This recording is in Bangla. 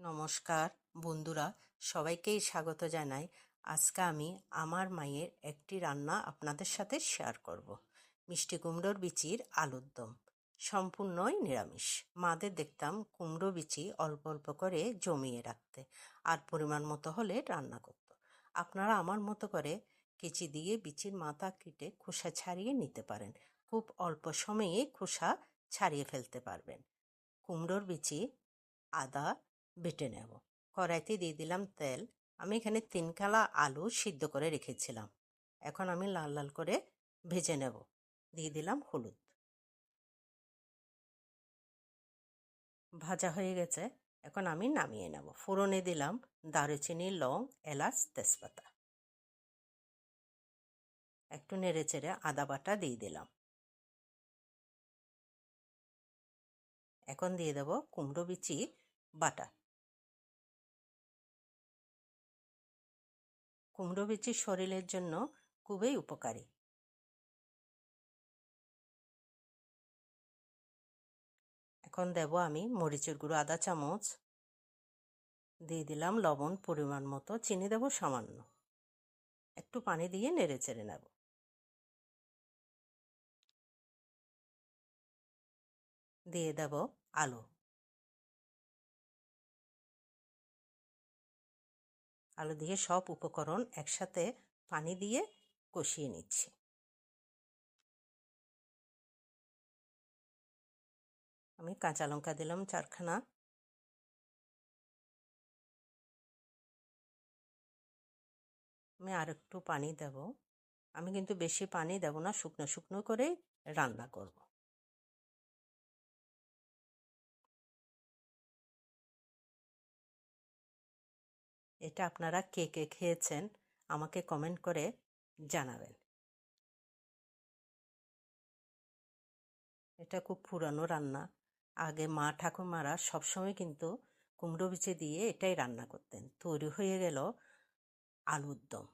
নমস্কার বন্ধুরা, সবাইকেই স্বাগত জানাই। আজকে আমি আমার মায়ের একটি রান্না আপনাদের সাথে শেয়ার করব। মিষ্টি কুমড়োর বিচির আলুর দম, সম্পূর্ণই নিরামিষ। মাদের দেখতাম কুমড়ো বিচি অল্প অল্প করে জমিয়ে রাখতে, আর পরিমাণ মতো হলে রান্না করত। আপনারা আমার মতো করে কেচি দিয়ে বিচির মাথা কেটে খোসা ছাড়িয়ে নিতে পারেন। খুব অল্প সময়ে খোসা ছাড়িয়ে ফেলতে পারবেন। কুমড়োর বিচি, আদা বেটে নেব। কড়াইতে দিয়ে দিলাম তেল। আমি এখানে 3 কালা আলু সিদ্ধ করে রেখেছিলাম, এখন আমি লাল লাল করে ভেজে নেব। দিয়ে দিলাম হলুদ। ভাজা হয়ে গেছে, এখন আমি নামিয়ে নেব। ফোড়নে দিলাম দারুচিনি, লং, এলাচ, তেজপাতা। একটু নেড়ে চেড়ে আদা বাটা দিয়ে দিলাম। এখন দিয়ে দেব কুমড়ো বিচি বাটা। কুমড়ো বিচি শরীরের জন্য খুবই উপকারী। এখন দেব আমি মরিচের গুঁড়ো আধা চামচ, দিয়ে দিলাম লবণ পরিমাণ মতো, চিনি দেব সামান্য। একটু পানি দিয়ে নেড়ে চেড়ে নেব। দিয়ে দেব আলু। আলু দিয়ে সব উপকরণ একসাথে পানি দিয়ে কষিয়ে নিচ্ছি। আমি কাঁচা লঙ্কা দিলাম 4খানা। আমি আর একটু পানি দেব। আমি কিন্তু বেশি পানি দেব না, শুকনো শুকনো করে রান্না করব। এটা আপনারা কে কে খেয়েছেন আমাকে কমেন্ট করে জানাবেন। এটা খুব পুরানো রান্না। আগে মা ঠাকুমারা সবসময় কিন্তু কুমড়ো বিচি দিয়ে এটাই রান্না করতেন। তৈরি হয়ে গেল আলুর দম।